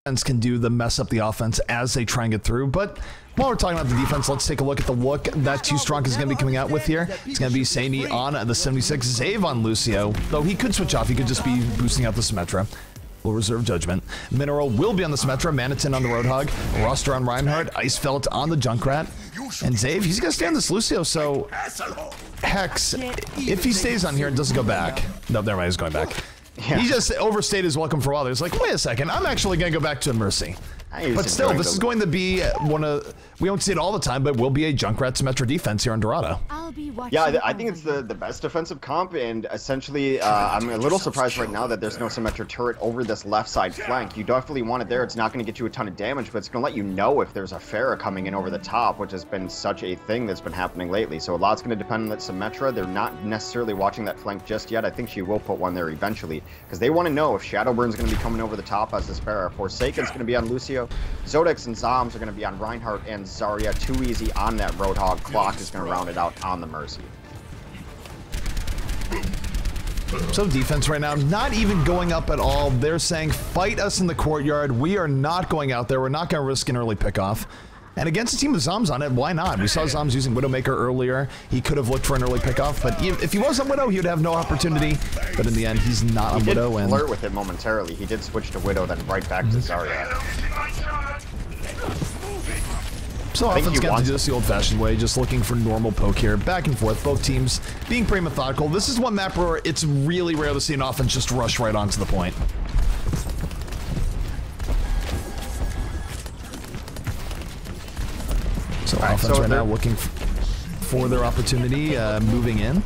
defense can do the mess up the offense as they try and get through. But while we're talking about the defense, let's take a look at the look that 2sTroNk is going to be coming out with here. It's going to be Saini on the 76, Zave on Lucio, though he could switch off. He could just be boosting out the Symmetra. We'll reserve judgment. Mineral will be on the Symmetra, Manitin on the Roadhog, Roster on Reinhardt, Icefelt on the Junkrat, and Zave, he's going to stay on this Lucio, so Hex, if he stays on here and doesn't go back, no, never mind, he's going back. Yeah. He just overstayed his welcome for a while. He's like, wait a second, I'm actually going to go back to Mercy. But still, this is going to be one of, we don't see it all the time, but will be a Junkrat Symmetra defense here on Dorado. Yeah, I think it's the best defensive comp, and essentially, I'm a little surprised right now that there's no Symmetra turret over this left side flank. You definitely want it there. It's not going to get you a ton of damage, but it's going to let you know if there's a Pharah coming in over the top, which has been such a thing that's been happening lately. So a lot's going to depend on that Symmetra. They're not necessarily watching that flank just yet. I think she will put one there eventually, because they want to know if Shadowburn's going to be coming over the top as this Pharah. Forsaken's going to be on Lucio. Zodex and Zoms are going to be on Reinhardt and Zarya. Too easy on that Roadhog. Clock is going to round it out on the Mercy. So defense right now, not even going up at all. They're saying, fight us in the courtyard. We are not going out there. We're not going to risk an early pickoff. And against a team with Zoms on it, why not? We saw Zoms using Widowmaker earlier. He could have looked for an early pickoff, but if he was on Widow, he would have no opportunity. But in the end, he's not on Widow. He did flirt with it momentarily. He did switch to Widow, then right back to Zarya. So offense got to do this the old-fashioned way, just looking for normal poke here, back and forth, both teams being pretty methodical. This is one map where it's really rare to see an offense just rush right onto the point. So offense right now looking for their opportunity, moving in.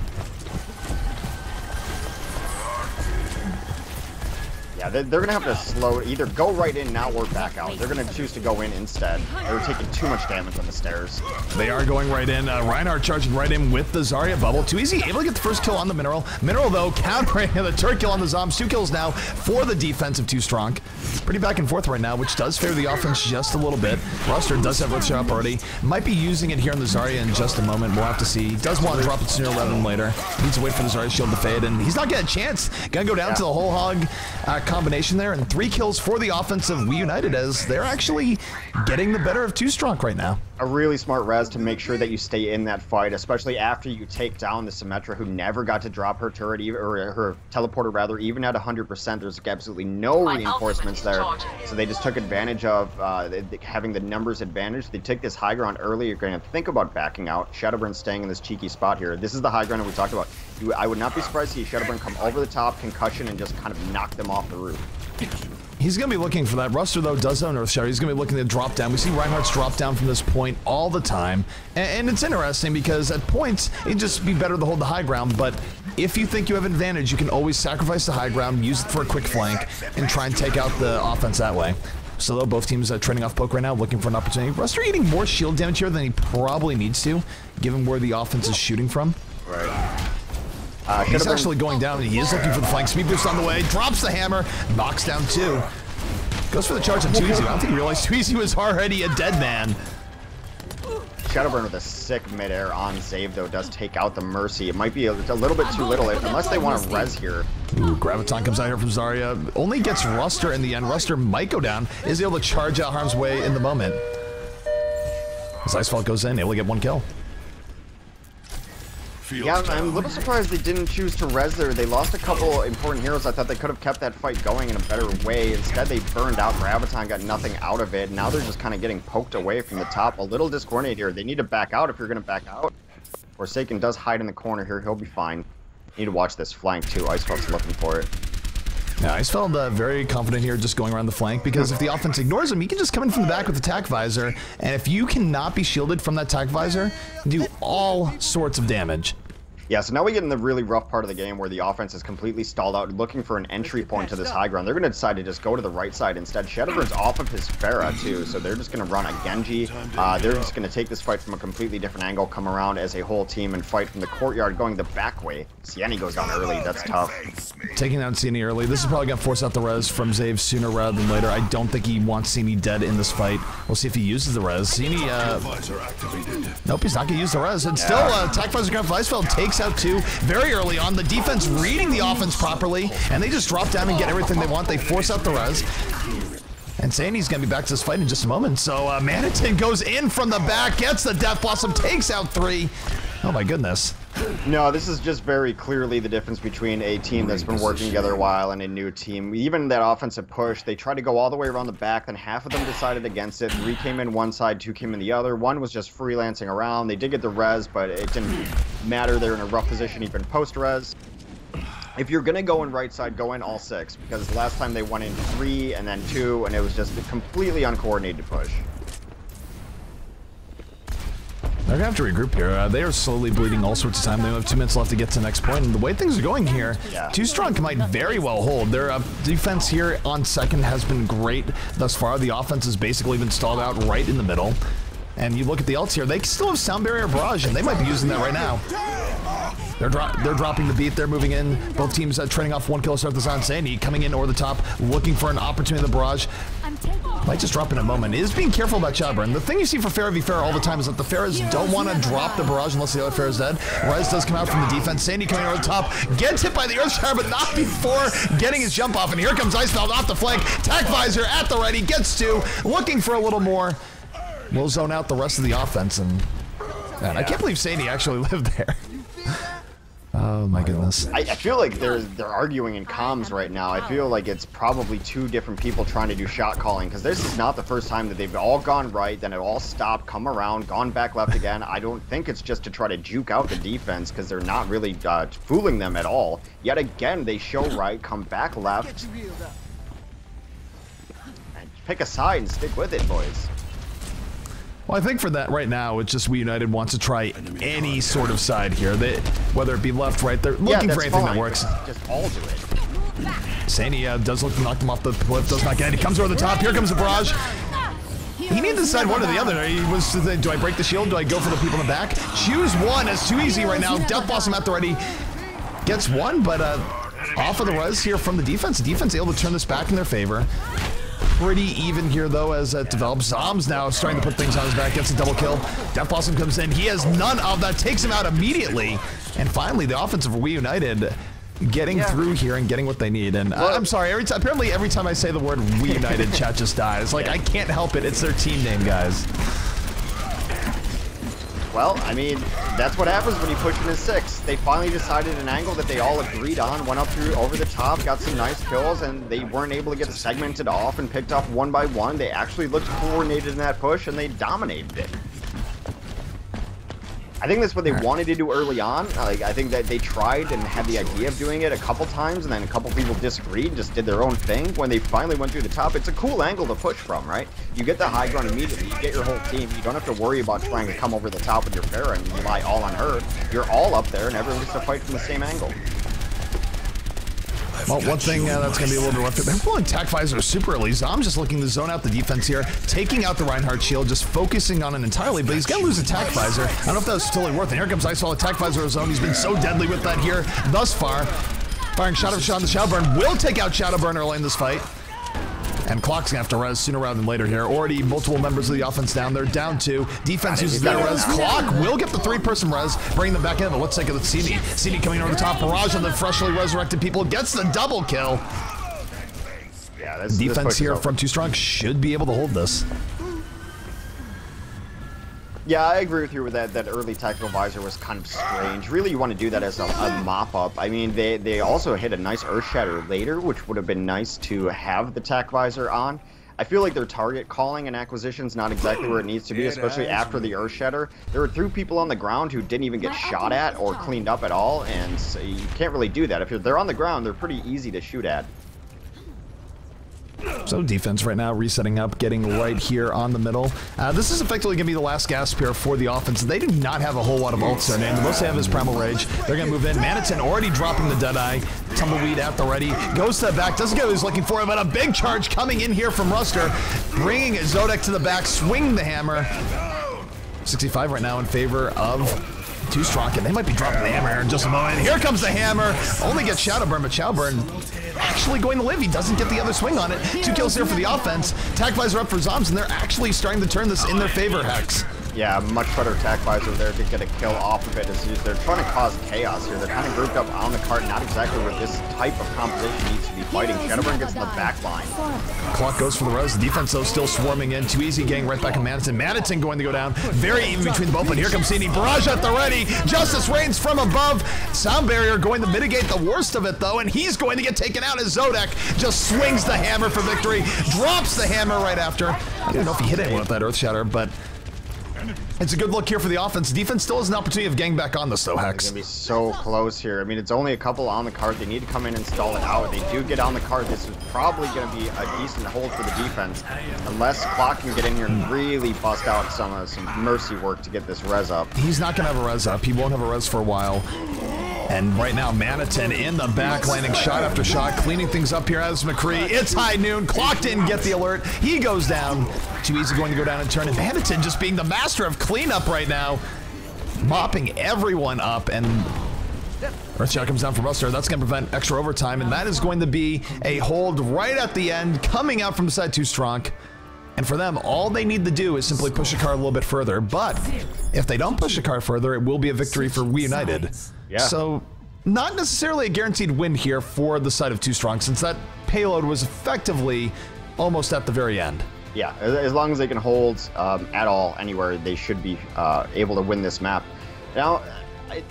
They're going to have to slow, either go right in now or back out. They're going to choose to go in instead. They're taking too much damage on the stairs. They are going right in. Reinhardt charging right in with the Zarya bubble. Too easy, able to get the first kill on the Mineral. Mineral, though, countering the turret kill on the Zombs. 2 kills now for the defense of 2sTroNk. Pretty back and forth right now, which does favor the offense just a little bit. Roster does have Earthshot up already. Might be using it here on the Zarya in just a moment. We'll have to see. He does want to drop it sooner rather than later. Needs to wait for the Zarya shield to fade, and he's not getting a chance. Gonna go down to the whole hog combination there, and 3 kills for the offense of WeUnited as they're actually getting the better of 2sTroNk right now. A really smart res to make sure that you stay in that fight, especially after you take down the Symmetra, who never got to drop her turret, or her teleporter rather, even at 100%. There's absolutely no reinforcements there, so they just took advantage of having the numbers advantage. They took this high ground early. You're going to think about backing out. Shadowburn staying in this cheeky spot here. This is the high ground that we talked about. I would not be surprised to see Shadowburn come over the top, concussion, and just kind of knock them off the roof. He's going to be looking for that. Ruster, though, does own Earthshatter. He's going to be looking to drop down. We see Reinhardt's drop down from this point all the time. And it's interesting because at points, it'd just be better to hold the high ground. But if you think you have an advantage, you can always sacrifice the high ground, use it for a quick flank, and try and take out the offense that way. So, though, both teams are trading off poke right now, looking for an opportunity. Ruster eating more shield damage here than he probably needs to, given where the offense is shooting from. Right. He's actually going down. He is looking for the flank. Speed boost on the way. Drops the hammer. Knocks down 2. Goes for the charge on 2easy. I don't think he realized 2easy was already a dead man. Shadowburn with a sick midair on Zave, though, does take out the Mercy. It might be a little bit too little, unless they want to res here. Ooh, Graviton comes out here from Zarya. Only gets Ruster in the end. Ruster might go down. Is able to charge out harm's way in the moment. As Icefall goes in, able to get 1 kill. Yeah, I'm a little surprised they didn't choose to res there. They lost a couple important heroes. I thought they could have kept that fight going in a better way. Instead, they burned out. Graviton got nothing out of it. Now they're just kind of getting poked away from the top. A little discoordinated here. They need to back out if you're going to back out. Forsaken does hide in the corner here. He'll be fine. Need to watch this flank, too. Icefeld's looking for it. Yeah, Icefeld very confident here just going around the flank because if the offense ignores him, he can just come in from the back with the tack visor, and if you cannot be shielded from that tack visor, do all sorts of damage. Yeah, so now we get in the really rough part of the game where the offense is completely stalled out, looking for an entry point to this high ground. They're going to decide to just go to the right side instead. Shadowburn's off of his Pharah, too, so they're just going to run a Genji. They're just going to take this fight from a completely different angle, come around as a whole team, and fight from the courtyard going the back way. Sieni goes down early. That's tough. Taking down Sieni early. This is probably going to force out the res from Zave sooner rather than later. I don't think he wants Sieni dead in this fight. We'll see if he uses the res. Sieni, nope, he's not going to use the res. And still, attack visor Graf Weisfeld takes out 2. Very early on, the defense reading the offense properly, and they just drop down and get everything they want. They force out the res. And Sandy's going to be back to this fight in just a moment. So Manitin goes in from the back, gets the Death Blossom, takes out 3. Oh my goodness. No, this is just very clearly the difference between a team that's been working together a while and a new team. Even that offensive push, they tried to go all the way around the back, then half of them decided against it. 3 came in one side, 2 came in the other. 1 was just freelancing around. They did get the res, but it didn't matter. They're in a rough position even post-res. If you're going to go in right side, go in all 6, because last time they went in 3 and then 2, and it was just a completely uncoordinated push. They're going to have to regroup here. They are slowly bleeding all sorts of time. They have 2 minutes left to get to the next point. And the way things are going here, 2sTroNk might very well hold. Their defense here on second has been great thus far. The offense has basically been stalled out right in the middle. And you look at the ults here, they still have Sound Barrier Barrage, and they might be using that right now. They're dropping the beat. They're moving in. Both teams trading off 1 kill to start this on. Sandy coming in over the top, looking for an opportunity. The barrage might just drop in a moment. Is being careful about Shadowburn. The thing you see for Pharah v Pharah all the time is that the Pharahs don't want to drop the barrage unless the other Pharah's dead. Rez does come out from the defense. Sandy coming over the top, gets hit by the Earth Shower, but not before getting his jump off. And here comes Icefeld off the flank. Tac Visor at the ready, gets 2, looking for a little more. We'll zone out the rest of the offense, and man, I can't believe Sandy actually lived there. Oh my goodness. I feel like they're arguing in comms right now. I feel like it's probably 2 different people trying to do shot calling, because this is not the first time that they've all gone right, then it all stopped, come around, gone back left again. I don't think it's just to try to juke out the defense, because they're not really fooling them at all. Yet again, they show right, come back left. And pick a side and stick with it, boys. Well, I think for that right now, it's just WeUnited wants to try any sort of side here. Whether it be left, right, they're looking for anything that works. Just all do it. Sandy does look to knock them off the cliff, does not get it. He comes over the top. Here comes the barrage. He needs to decide one or the other. He was to think, do I break the shield? Do I go for the people in the back? Choose one. It's too easy right now. Death Blossom at the ready. Gets 1, but off of the res here from the defense. The defense able to turn this back in their favor. Pretty even here, though, as it develops. Zom's now starting to put things on his back, gets a double kill. Death Blossom comes in. He has none of that, takes him out immediately. And finally, the offense of WeUnited getting through here and getting what they need. And I'm sorry, apparently every time I say the word WeUnited, chat just dies. Like, I can't help it. It's their team name, guys. Well, I mean, that's what happens when you push in a 6. They finally decided an angle that they all agreed on, went up through over the top, got some nice kills, and they weren't able to get segmented off and picked off 1 by 1. They actually looked coordinated in that push, and they dominated it. I think that's what they wanted to do early on. Like, I think that they tried and had the idea of doing it a couple times, and then a couple people disagreed and just did their own thing. When they finally went through the top, it's a cool angle to push from, right? You get the high ground immediately, you get your whole team. You don't have to worry about trying to come over the top with your Pharah and rely all on her. You're all up there, and everyone gets to fight from the same angle. Well, one thing that's going to be a little bit rough. They're pulling Tac Visor super early. Zom's just looking to zone out the defense here, taking out the Reinhardt shield, just focusing on it entirely, but he's going to lose a Tac Visor. I don't know if that was totally worth it. Here comes Icefall, Tac Visor zone. He's been so deadly with that here thus far. Firing shot of shot on the Shadowburn. Will take out Shadowburn early in this fight. And Clock's gonna have to res sooner rather than later here. Already multiple members of the offense down. They're down 2. Defense uses their res. Clock will get the 3-person res, bring them back in, but let's take a look at CD. CD coming over the top. Barrage on the freshly resurrected people. Gets the double kill. Yeah, defense here from 2sTroNk should be able to hold this. Yeah, I agree with you with that early tactical visor was kind of strange. Really, you want to do that as a mop-up. I mean, they also hit a nice Earth Shatter later, which would have been nice to have the tac visor on. I feel like their target calling and acquisition's not exactly where it needs to be, especially after the Earth Shatter. There were 3 people on the ground who didn't even get shot at or cleaned up at all, and so you can't really do that. If they're on the ground, they're pretty easy to shoot at. So defense right now resetting up, getting right here on the middle. This is effectively going to be the last gasp here for the offense. They do not have a whole lot of ults in it. The most they have is Primal Rage. They're going to move in. Manitin already dropping the Deadeye. Tumbleweed at the ready. Goes to the back. Doesn't get what he's looking for, but a big charge coming in here from Ruster. Bringing Zodek to the back. Swinging the hammer. 65 right now in favor of 2sTroNk, and they might be dropping the hammer here in just a moment. Here comes the hammer. Only gets Shadowburn, but Shadowburn actually going to live. He doesn't get the other swing on it. 2 kills here for the offense. Tac Visor up for Zombs, and they're actually starting to turn this in their favor, Hex. Yeah, much better attack visor there to get a kill off of it. They're trying to cause chaos here. They're kind of grouped up on the card, not exactly where this type of composition needs to be fighting. Shadowburn gets in the back line. Clock goes for the res. The defense, though, still swarming in. 2easy getting right back in Manitin. Manitin going to go down. Very even between both, but here comes Sini. Barrage at the ready. Justice rains from above. Sound barrier going to mitigate the worst of it, though, and he's going to get taken out as Zodek just swings the hammer for victory. Drops the hammer right after. I don't know if he hit anyone with that Earth Shatter, but it's a good look here for the offense. Defense still has an opportunity of getting back on this, though, Hex. It's going to be so close here. I mean, it's only a couple on the card. They need to come in and stall it out. They do get on the card. This is probably going to be a decent hold for the defense, unless Clock can get in here and really bust out some mercy work to get this res up. He's not going to have a res up. He won't have a res for a while. And right now, Manitin in the back, landing shot after shot, cleaning things up here as McCree. It's high noon. Clock didn't get the alert. He goes down. 2easy going to go down and turn. And Manitin just being the master of cleanup right now, mopping everyone up. And Earthshot comes down from Buster. That's going to prevent extra overtime. And that is going to be a hold right at the end, coming out from side 2sTroNk. And for them, all they need to do is simply push a card a little bit further. But if they don't push a card further, it will be a victory for WeUnited. Yeah. So not necessarily a guaranteed win here for the side of 2sTroNk, since that payload was effectively almost at the very end. Yeah, as long as they can hold at all anywhere, they should be able to win this map. Now,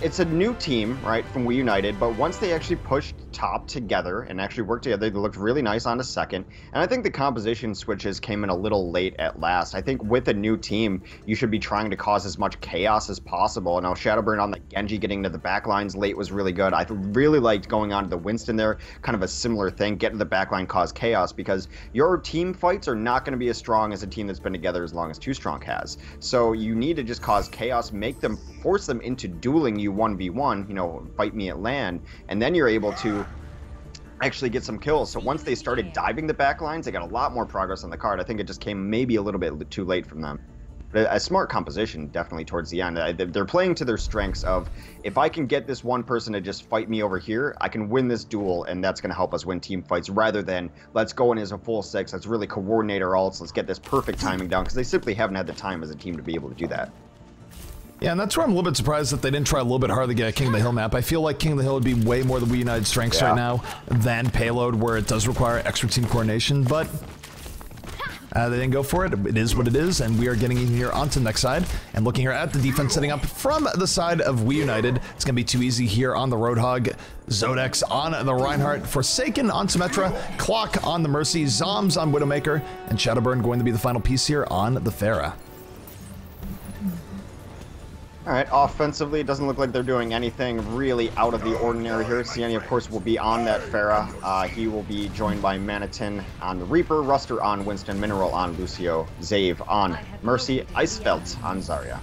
it's a new team, right, from WeUnited, but once they actually pushed top together and actually worked together, they looked really nice on a second. And I think the composition switches came in a little late at last. I think with a new team, you should be trying to cause as much chaos as possible. Now, Shadowburn on the Genji getting to the back lines late was really good. I really liked going on to the Winston there, kind of a similar thing, get to the back line, cause chaos, because your team fights are not going to be as strong as a team that's been together as long as 2sTroNk has. So you need to just cause chaos, make them, force them into dueling you 1v1, you know, fight me at land, and then you're able to actually get some kills. So once they started diving the back lines, they got a lot more progress on the card. I think it just came maybe a little bit too late from them. But a smart composition definitely towards the end. They're playing to their strengths of, if I can get this one person to just fight me over here, I can win this duel, and that's going to help us win team fights, rather than let's go in as a full six, let's really coordinate our ults, let's get this perfect timing down, because they simply haven't had the time as a team to be able to do that. Yeah, and that's where I'm a little bit surprised that they didn't try a little bit harder to get a King of the Hill map. I feel like King of the Hill would be way more the WeUnited strengths right now than Payload, where it does require extra team coordination, but they didn't go for it. It is what it is, and we are getting in here onto the next side and looking here at the defense setting up from the side of WeUnited. It's going to be 2easy here on the Roadhog, Zodex on the Reinhardt, Forsaken on Symmetra, Clock on the Mercy, Zombs on Widowmaker, and Shadowburn going to be the final piece here on the Pharah. All right, offensively, it doesn't look like they're doing anything really out of the ordinary here. Sieni, of course, will be on that Pharah. He will be joined by Manitin on the Reaper, Ruster on Winston, Mineral on Lucio, Zave on Mercy, Icefelt on Zarya.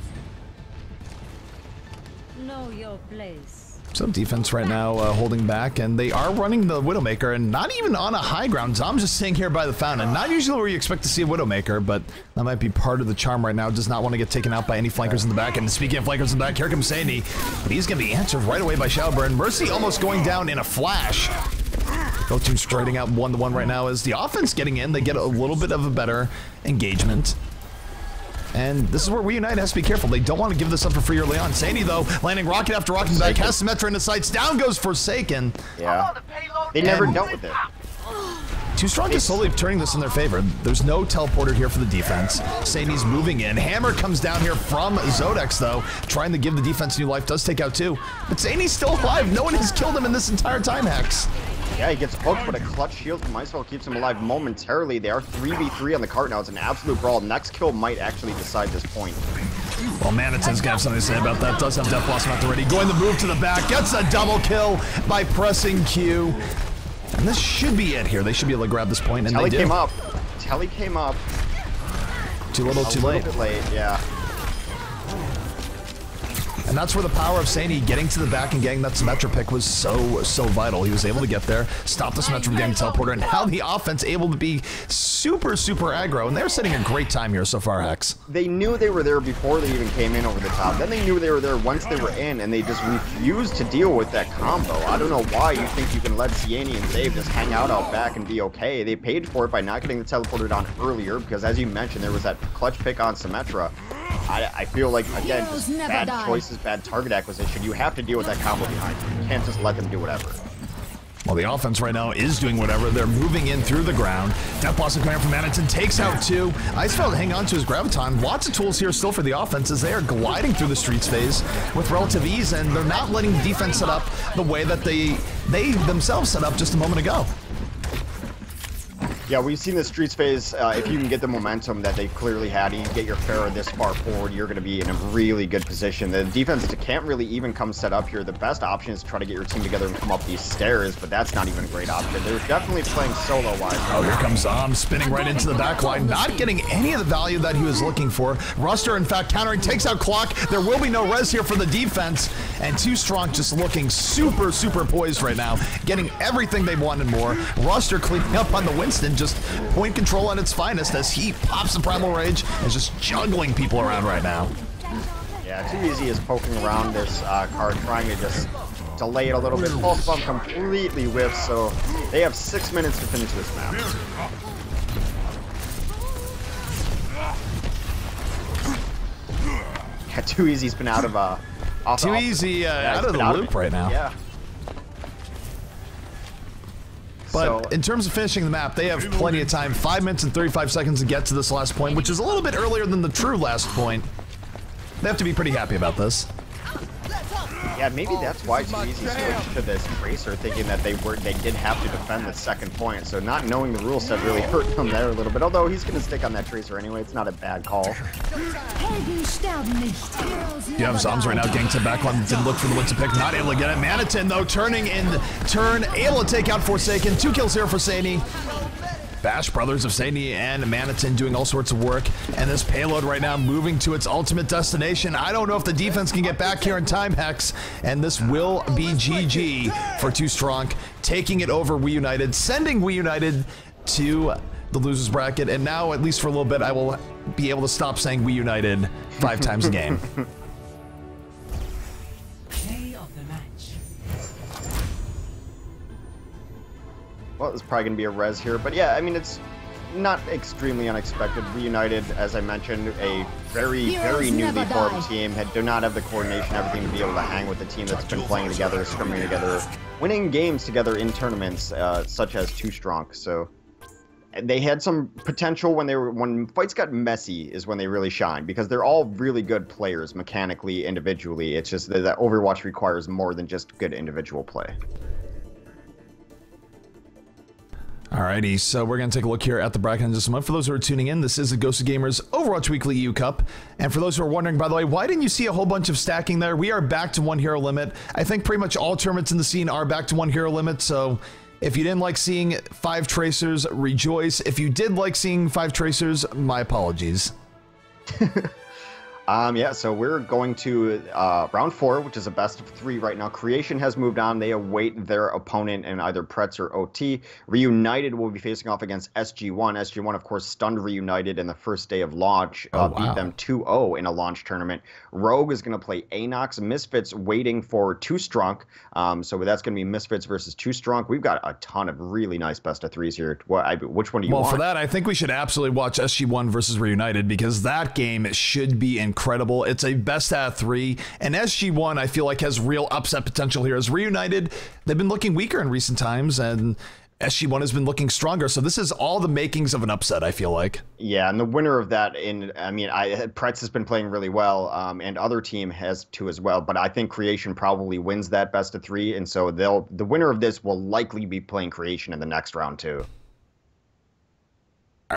Know your place. So defense right now holding back, and they are running the Widowmaker, and not even on a high ground. Zom's just sitting here by the fountain. Not usually where you expect to see a Widowmaker, but that might be part of the charm right now. Does not want to get taken out by any flankers in the back. And speaking of flankers in the back, here comes Sandy, but he's going to be answered right away by Shadowburn. Mercy almost going down in a flash. Both teams striding out 1-1 right now as the offense getting in. They get a little bit of a better engagement. And this is where WeUnited has to be careful. They don't want to give this up for free early on. Sadie, though, landing rocket after rocket back, has Symmetra in the sights. Down goes Forsaken. Yeah. They never dealt with it. 2sTroNk is slowly turning this in their favor. There's no teleporter here for the defense. Sadie's moving in. Hammer comes down here from Zodex, though, trying to give the defense new life. Does take out two. But Sadie's still alive. No one has killed him in this entire time, Hex. Yeah, he gets hooked, but a clutch shield from Icefelt keeps him alive momentarily. They are 3v3 on the cart now. It's an absolute brawl. Next kill might actually decide this point. Well, Manitin's gonna have something to say about that. Does have Death Blossom at the ready. Going to move to the back. Gets a double kill by pressing Q. And this should be it here. They should be able to grab this point, and Telly they do. came up. Telly came up. Too little, too late. A little bit late, yeah. And that's where the power of Sandy getting to the back and getting that Symmetra pick was so vital. He was able to get there, stop the Symmetra from getting teleporter, and now the offense able to be super aggro. And they're setting a great time here so far, Hex. They knew they were there before they even came in over the top. Then they knew they were there once they were in, and they just refused to deal with that combo. I don't know why you think you can let Sieni and Zave just hang out back and be okay. They paid for it by not getting the teleporter down earlier, because as you mentioned, there was that clutch pick on Symmetra. I feel like, again, just bad choices, bad target acquisition. You have to deal with that combo behind you. You can't just let them do whatever. Well, the offense right now is doing whatever. They're moving in through the ground. Death Blossom coming from Manhattan takes out 2. Icefeld hang on to his Graviton. Lots of tools here still for the offense as they are gliding through the streets phase with relative ease, and they're not letting the defense set up the way that they themselves set up just a moment ago. Yeah, we've seen the streets phase. If you can get the momentum that they clearly had, and you get your Pharah this far forward, you're going to be in a really good position. The defense can't really even come set up here. The best option is to try to get your team together and come up these stairs, but that's not even a great option. They're definitely playing solo-wise. Oh, here comes spinning right into the back line, not getting any of the value that he was looking for. Ruster, in fact, countering, takes out Clock. There will be no res here for the defense, and 2sTroNk just looking super, super poised right now, getting everything they wanted more. Ruster cleaning up on the Winston, just point control at its finest as he pops the Primal Rage and is just juggling people around right now. Yeah, 2easy is poking around this card, trying to just delay it a little bit. Pulse Bomb completely whiffs, so they have 6 minutes to finish this map. Yeah, 2easy's been out of off 2easy out of the loop right now. Yeah. But in terms of finishing the map, they have plenty of time. 5 minutes and 35 seconds to get to this last point, which is a little bit earlier than the true last point. They have to be pretty happy about this. Yeah, maybe that's why 2easy switched to this Tracer, thinking that they did have to defend the second point. So not knowing the rule set really hurt them there a little bit. Although he's going to stick on that Tracer anyway, it's not a bad call. You have Zoms right now getting to the back line. Didn't look for the win to pick. Not able to get it. Manhattan, though, turning in turn. Able to take out Forsaken. 2 kills here for Sadie. Bash Brothers of Sadie and Manhattan doing all sorts of work. And this payload right now moving to its ultimate destination. I don't know if the defense can get back here in time, Hex. And this will be GG for 2sTroNk, taking it over WeUnited, sending WeUnited to the losers bracket. And now, at least for a little bit, I will be able to stop saying WeUnited 5 times a game. Well, it's probably going to be a res here, but yeah, I mean, it's not extremely unexpected. WeUnited, as I mentioned, a very, very newly formed team, do not have the coordination, everything to be able to hang with the team that's been playing together, scrimming together, winning games together in tournaments, such as 2sTroNk. So they had some potential when fights got messy is when they really shine, because they're all really good players mechanically, individually. It's just that Overwatch requires more than just good individual play. Alrighty, so we're going to take a look here at the bracket in just a moment. For those who are tuning in, this is the GosuGamers Overwatch Weekly EU Cup. And for those who are wondering, by the way, why didn't you see a whole bunch of stacking there? We are back to 1 hero limit. I think pretty much all tournaments in the scene are back to 1 hero limit, so if you didn't like seeing 5 Tracers, rejoice. If you did like seeing 5 Tracers, my apologies. Yeah, so we're going to round 4, which is a best of 3 right now. Creation has moved on. They await their opponent in either Pretz or OT. WeUnited will be facing off against SG1. SG1, of course, stunned WeUnited in the first day of launch, beat them 2-0 in a launch tournament. Rogue is going to play Anox. Misfits waiting for 2sTroNk. So that's going to be Misfits versus 2sTroNk. We've got a ton of really nice best of 3s here. Which one do you want? Well, for that, I think we should absolutely watch SG1 versus WeUnited, because that game should be incredible. It's a best out of 3, and SG1 I feel like has real upset potential here. As WeUnited, they've been looking weaker in recent times, and SG1 has been looking stronger. So this is all the makings of an upset, I feel like. Yeah, and the winner of that, Pretz has been playing really well, and other team has too as well. But I think Creation probably wins that best of 3, and so the winner of this will likely be playing Creation in the next round too.